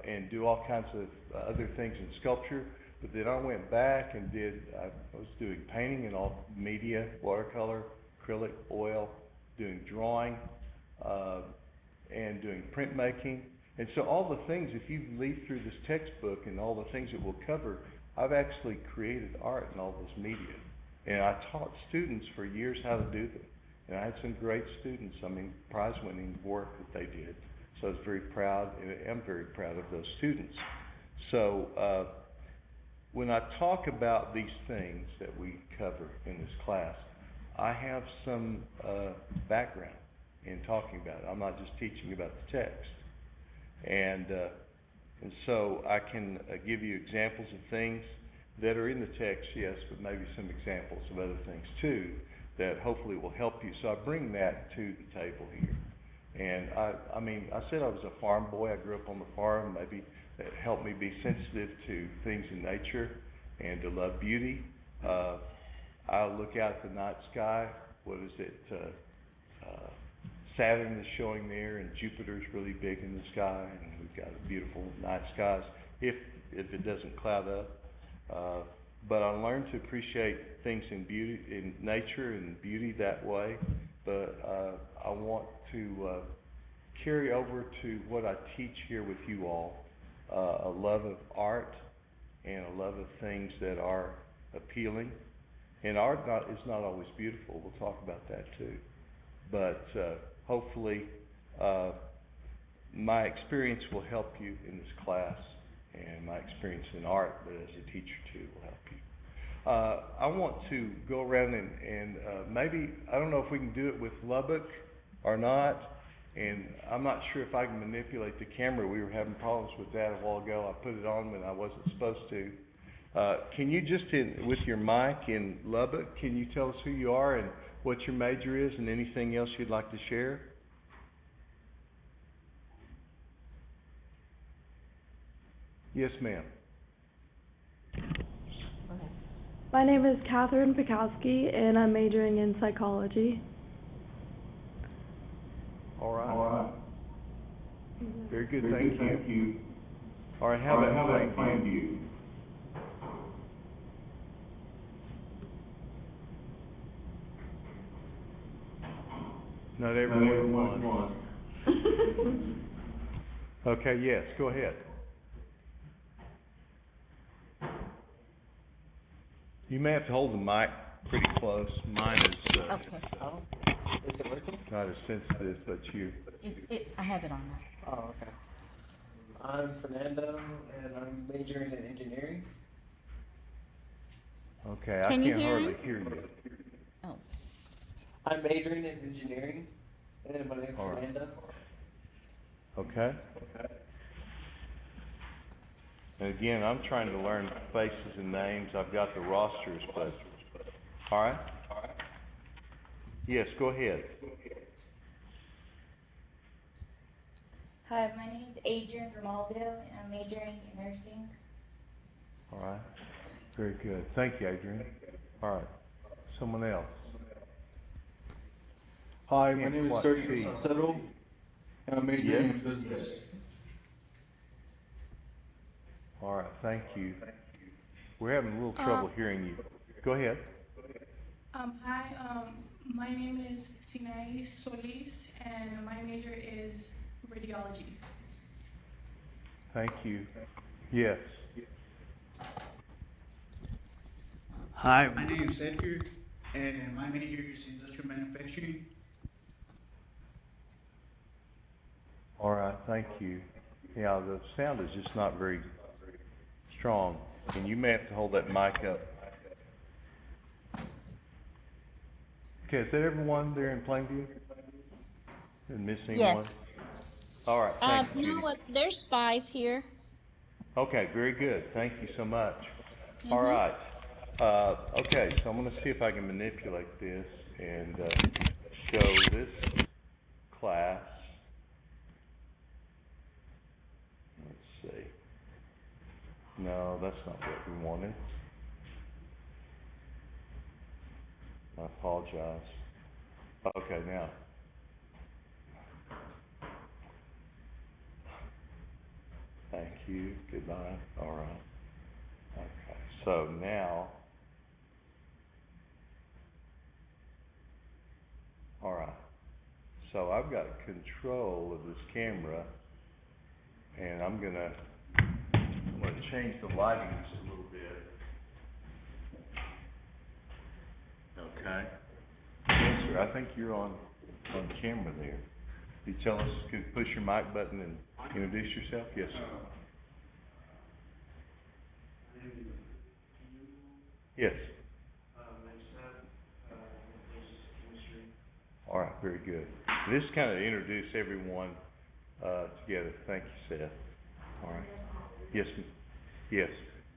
and do all kinds of other things in sculpture. But then I went back and I was doing painting and all media, watercolor, acrylic, oil, doing drawing, and doing printmaking. And so all the things, if you read through this textbook and all the things it will cover, I've actually created art in all those media. And I taught students for years how to do them. And I had some great students, prize-winning work that they did. So I was very proud, and I am very proud of those students. So when I talk about these things that we cover in this class, I have some background in talking about it. I'm not just teaching about the text. And so I can give you examples of things that are in the text, yes, but maybe some examples of other things too that hopefully will help you. So I bring that to the table here. And I said I was a farm boy. I grew up on the farm. Maybe that helped me be sensitive to things in nature and to love beauty. I look out at the night sky. What is it? Saturn is showing there, and Jupiter's really big in the sky, and we've got a beautiful night skies if it doesn't cloud up. But I learned to appreciate things in beauty, in nature and beauty that way. But I want to carry over to what I teach here with you all, a love of art and a love of things that are appealing. And art is not always beautiful. We'll talk about that too. But hopefully my experience will help you in this class, and my experience in art, but as a teacher too, will help you. I want to go around and maybe, I don't know if we can do it with Lubbock or not, and I'm not sure if I can manipulate the camera. We were having problems with that a while ago. I put it on when I wasn't supposed to. Can you just, with your mic in Lubbock, can you tell us who you are and what your major is and anything else you'd like to share? Yes, ma'am. My name is Catherine Pikowski, and I'm majoring in psychology. All right. Very good, thank you. All right, how about Plainview? Not everyone wants. Okay, yes, go ahead. You may have to hold the mic pretty close. Mine is... Okay. Is it working? Not as sensitive, but you. I have it on now. Oh, okay. I'm Fernando, and I'm majoring in engineering. Okay, I Can you can't hear hardly him? hear you. Oh, I'm majoring in engineering, and my name's All right. Fernando. Okay? And again, I'm trying to learn faces and names. I've got the rosters, but, all right? Yes, go ahead. Hi, my name's Adrian Grimaldo, and I'm majoring in nursing. All right. Very good. Thank you, Adrian. All right. Someone else. Hi, my Can't name is quite Sergio see. Salcedo, and I'm majoring Yes? in business. All right, thank you. We're having a little trouble hearing you. Go ahead. Hi, my name is Sinai Solis, and my major is radiology. Thank you. Yes. Hi, my name is Edgar, and my major is industrial manufacturing. All right, thank you. Yeah, the sound is just not very strong, and you may have to hold that mic up. Okay, is that everyone there in Plainview? Didn't miss anyone? Yes. All right, thank you, You know Judy. what? There's 5 here. Okay, very good. Thank you so much. All Mhm. right. Okay, so I'm going to see if I can manipulate this and show this class. Let's see. No, that's not what we wanted. I apologize. Okay, now. Thank you. Goodbye. All right. Okay, so now. All right. So I've got control of this camera, and I'm going to change the lighting just a little bit. Okay. Yes, sir. I think you're on camera there. You tell us, could push your mic button and introduce yourself? Yes, sir. Yes. All right, very good. This kind of introduce everyone together. Thank you, Seth. All right. Yes, yes.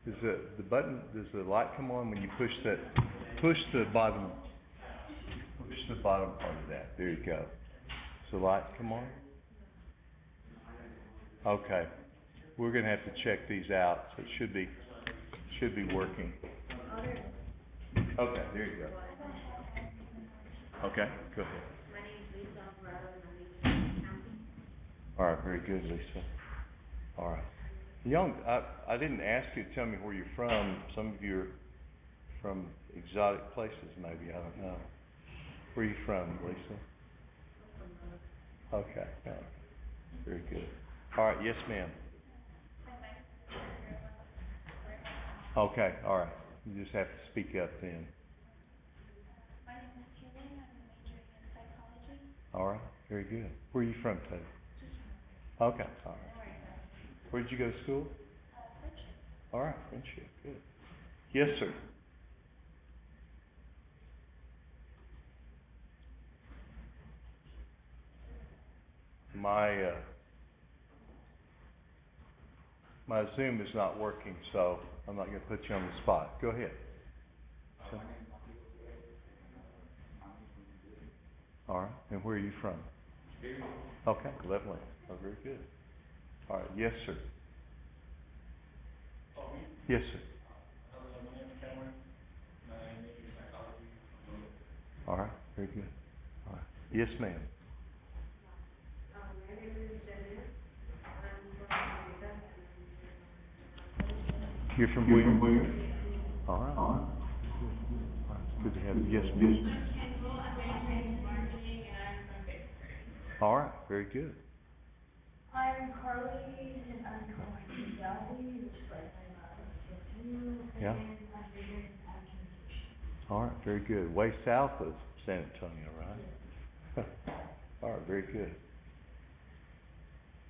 Does the button, does the light come on when you push that? Push the bottom part of that. There you go. Does the light come on? Okay. We're going to have to check these out. So it should be working. Okay, there you go. Okay, go ahead. My name is Lisa Alvarado, and I'm in accounting. All right, very good, Lisa. All right. Young, I didn't ask you to tell me where you're from. Some of you are from exotic places, maybe. I don't know. Where are you from, Lisa? Okay. All right. Very good. All right. Yes, ma'am. Okay. All right. You just have to speak up then. My name is Keelan. I'm majoring in psychology. All right. Very good. Where are you from, Tony? Okay. All right. Where did you go to school? Friendship. All right. Friendship. Good. Yes, sir. My Zoom is not working, so I'm not going to put you on the spot. Go ahead. So, all right. And where are you from? Okay. Lovely. Oh, very good. All right. Yes, sir. Yes, sir. All right. Very good. All right. Yes, ma'am. My name is Jenna. I'm from Jamaica. You're from where? All right. All right. Good to have you. Yes, ma'am. I'm Kendall. I'm majoring in marketing, and I'm from Pittsburgh. All right. Very good. I'm Carly, and I'm from Valley, which is like my Yeah. and I'm majoring in communication. All right. Very good. Way south of San Antonio, right? All right, very good.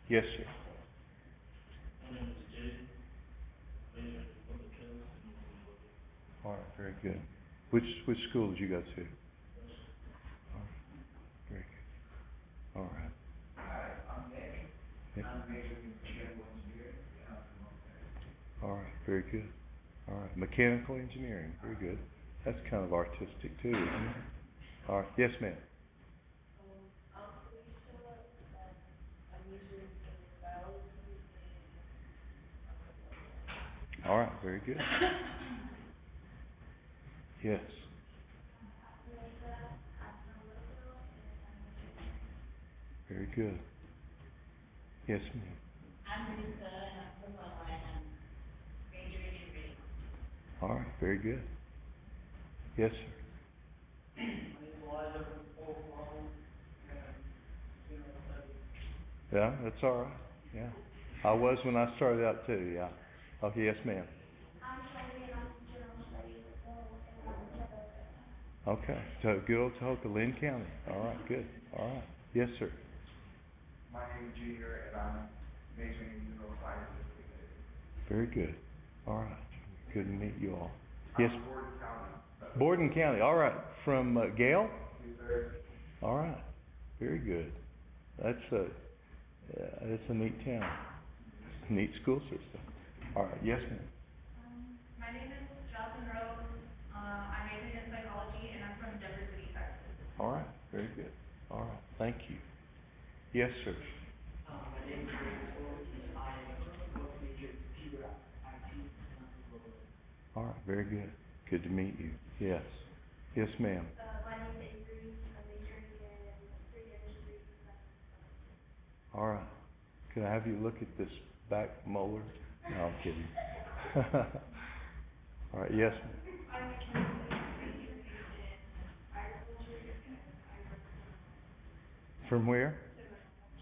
Yes, sir. All right, very good. Which school did you go to? All right, very good. All right. Hi, I'm Nick. Nick. I'm majoring in mechanical engineering, and I'm from Montana. All right, very good. All right, mechanical engineering, very good. That's kind of artistic too, isn't it? All right, yes, ma'am. I'm Felicia, I'm majoring in biology and All right, very good. Yes. Melissa, I'm from Louisville, and I'm majoring. Very good. Yes, ma'am. I'm Melissa, and I'm from Loma, and I'm majoring in reading. All right, very good. Yes, sir. Yeah, that's all right. Yeah. I was when I started out too, yeah. Okay, yes, ma'am. I'm Shelby, and I'm from general studies as well, and I'm in Tohoka. Okay. So good old Tohoka, Lynn County. All right, good. All right. Yes, sir. My name is Junior, and I'm majoring in neuroscience. Very good. All right. Good to meet you all. Yes. I'm Borden County. Borden County. All right. From Gale? Yes, sir. All right. Very good. That's a neat town. Neat school system. All right. Yes, ma'am. My name is Jocelyn Rose. I'm majoring in psychology, and I'm from Denver City, Texas. All right. Very good. All right. Thank you. Yes, sir. My name is David Torres, and I both major in computer IT and All right. Very good. Good to meet you. Yes. Yes, ma'am. My name is Avery. I'm majoring in food industry. All right. Can I have you look at this back molar? No, I'm kidding. All right. Yes, ma'am. I'm majoring in agriculture and From where?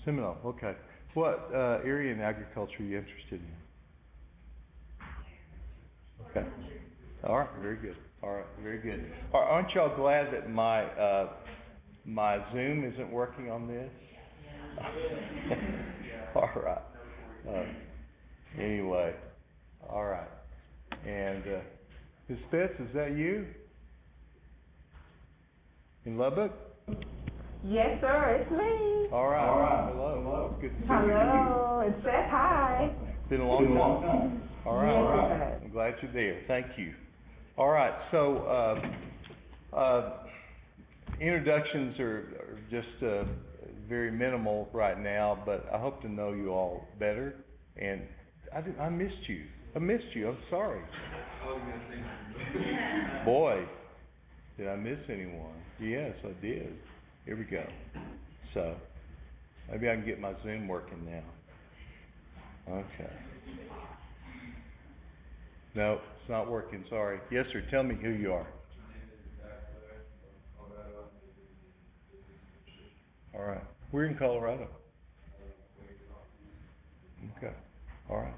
Seminole. Okay. What area in agriculture are you interested in? Okay. All right. Very good. All right. Very good. Aren't y'all glad that my Zoom isn't working on this? All right. Anyway. All right. And Ms. Betts, is that you? In Lubbock? Yes, sir, it's me. All right. All right. Hello. Good to see you. Hello, and Seth, hi. Been a long time. All right. Yes, it has. I'm glad you're there. Thank you. All right. So, introductions are just very minimal right now, but I hope to know you all better. And I missed you. I'm sorry. Boy, did I miss anyone? Yes, I did. Here we go. So, maybe I can get my Zoom working now. Okay. No, it's not working, sorry. Yes, sir, tell me who you are. All right. We're in Colorado. Okay. All right.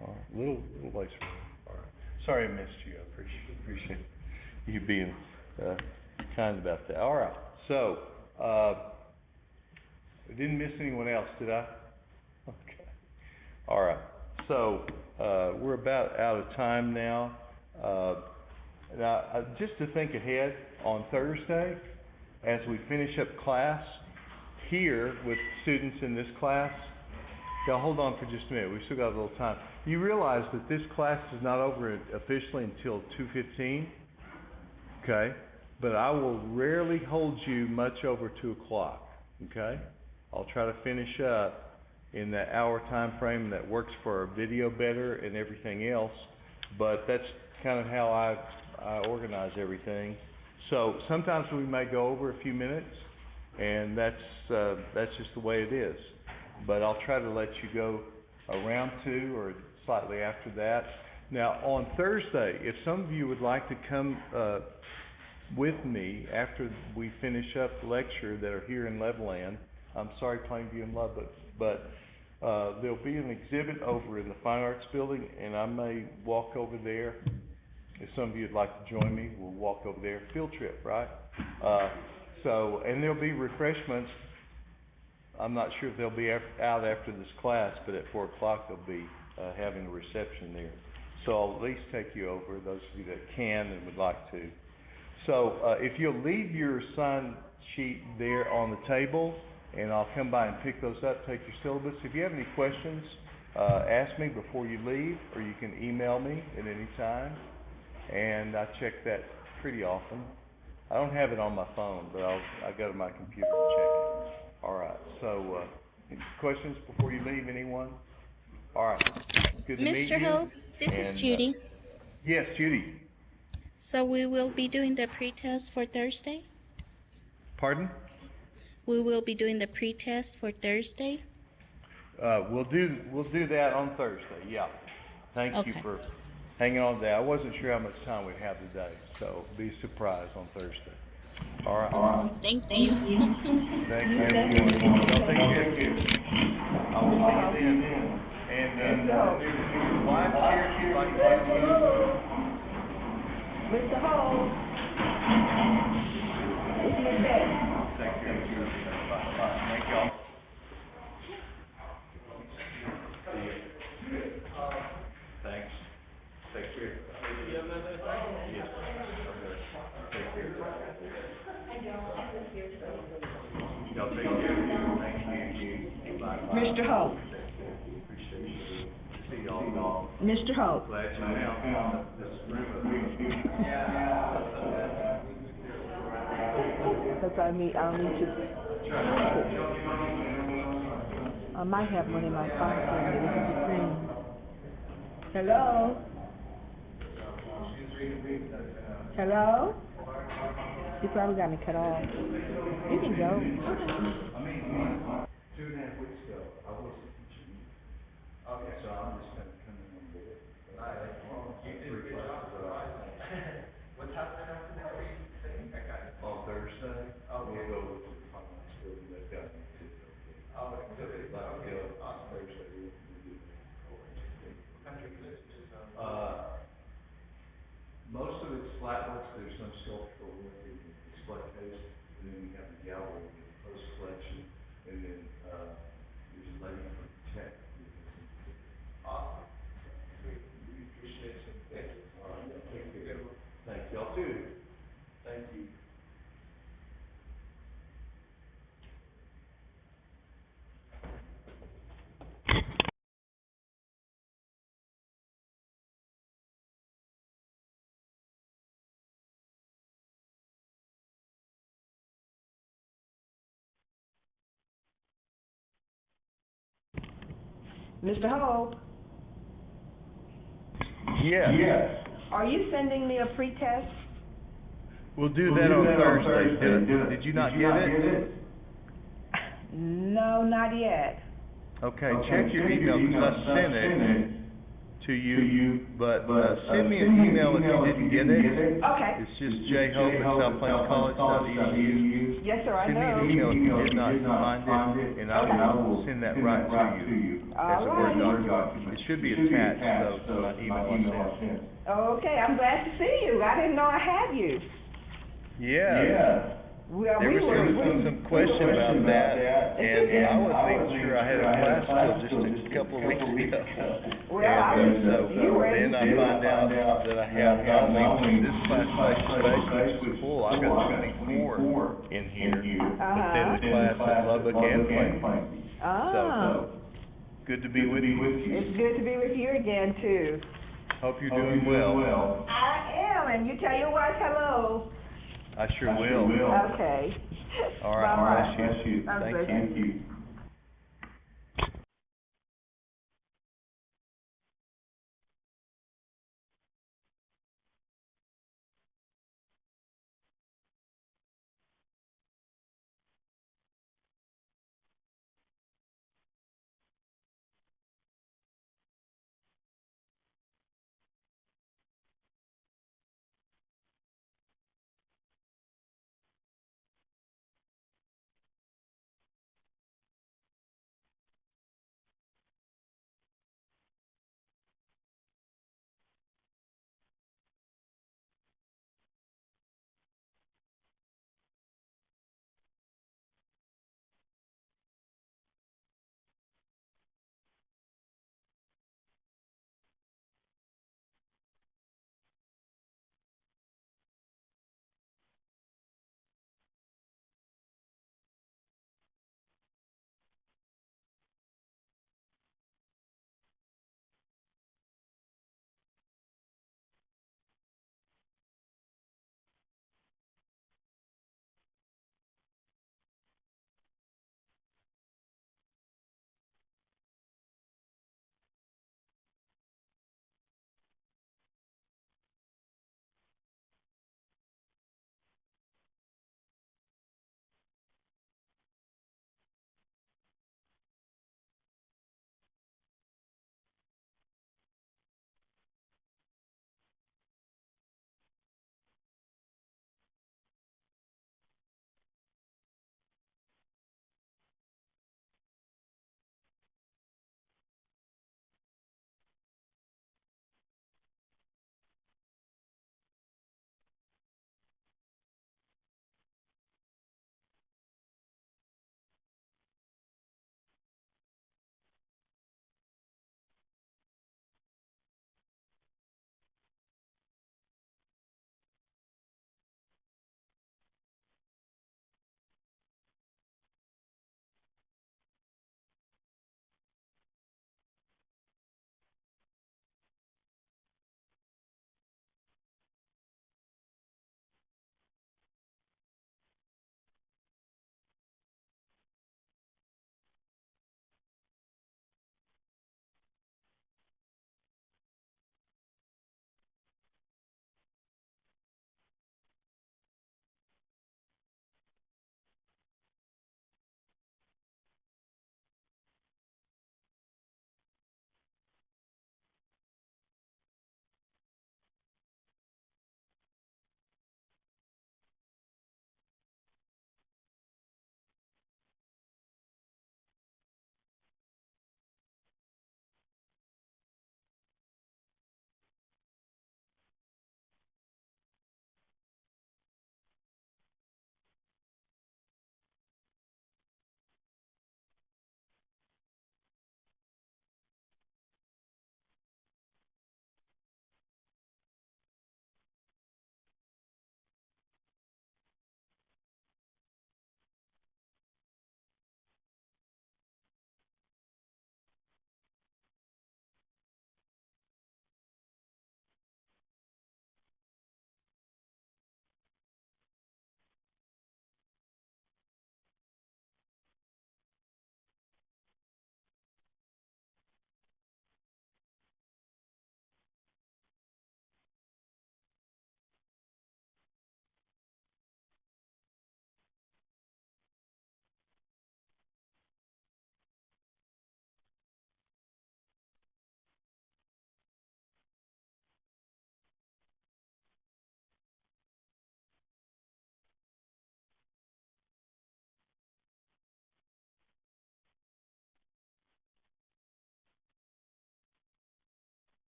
All right. Little ways from here. All right. Sorry I missed you. I appreciate you being kind about that. All right. So, I didn't miss anyone else, did I? Okay. All right. So, we're about out of time now. Now, just to think ahead, on Thursday, as we finish up class here with students in this class, now hold on for just a minute. We've still got a little time. You realize that this class is not over officially until 2:15, okay? But I will rarely hold you much over 2 o'clock, okay? I'll try to finish up in that hour time frame that works for our video better and everything else, but that's kind of how I organize everything. So sometimes we may go over a few minutes, and that's just the way it is. But I'll try to let you go around 2 or slightly after that. Now on Thursday, if some of you would like to come with me after we finish up the lecture that are here in Levelland, I'm sorry Plainview and Lubbock, but there'll be an exhibit over in the Fine Arts Building, and I may walk over there. If some of you would like to join me, we'll walk over there. Field trip, right? So, and there'll be refreshments. I'm not sure if they'll be out after this class, but at 4 o'clock they'll be having a reception there. So I'll at least take you over, those of you that can and would like to. So if you'll leave your sign sheet there on the table, and I'll come by and pick those up, take your syllabus. If you have any questions, ask me before you leave, or you can email me at any time. And I check that pretty often. I don't have it on my phone, but I go to my computer and check it. All right, so any questions before you leave, anyone? All right, good to meet you. Mr. Hope, this is Judy. Yes, Judy. So we will be doing the pre-test for Thursday? Pardon? We will be doing the pre-test for Thursday? We'll do that on Thursday, yeah. Thank you for hanging on to that. I wasn't sure how much time we'd have today, so be a surprise on Thursday. All right. Thank you. Thank you, everyone. Y'all take care. I will see you then. And your wife here, she'd like to talk to you. Mr. Hall. It's Miss Betty. Take care. Bye. Thank y'all. Thanks. Take care. Yes. Take care. Y'all take care. Thank you. Bye. Mr. Hope. Appreciate you. See y'all. Mr. Hope. Glad you're now. This room of Because I'll need you. I might have one in my pocket. Hello? Hello? You probably got me cut off. You can go. 2.5 weeks ago, I wasn't teaching you. Okay, so I'm just kind of coming on board. What's happening over there? On Thursday, we'll go to the finance school and they've got me to go. On Thursday, we'll do that. Most of it's flat works, there's some sculptural work in the display case, and then we have the gallery, the post collection, and then, there's a lady from tech. Awesome. We appreciate it. Thank you. All right, thank you. Thank y'all too. Thank you. Mr. Hope, Yes. are you sending me a pre-test? We'll do that on Thursday. Did you not get it? No, not yet. Okay, check your email, because I sent it to you, but send me an email if you didn't get it. Okay. It's just jhope@southplaincollege.edu. Yes, sir, I Send me know. an email if you did not find it, and I will send that right to you as a Word document. It should be attached, though, to my email I sent. Okay, I'm glad to see you. I didn't know I had you. Yeah. Well, There was some question about that, and I wasn't even sure I had a class till just a couple of weeks ago. And so then I find out that I have not only this class face-to-face, which is full, I've got 24 in here, but then the class at Lubbock and Plain. So, good to be with you. It's good to be with you again, too. Hope you're doing well. I am, and you tell your wife hello. I sure will. Okay. All right, bless you. God Thank bless you.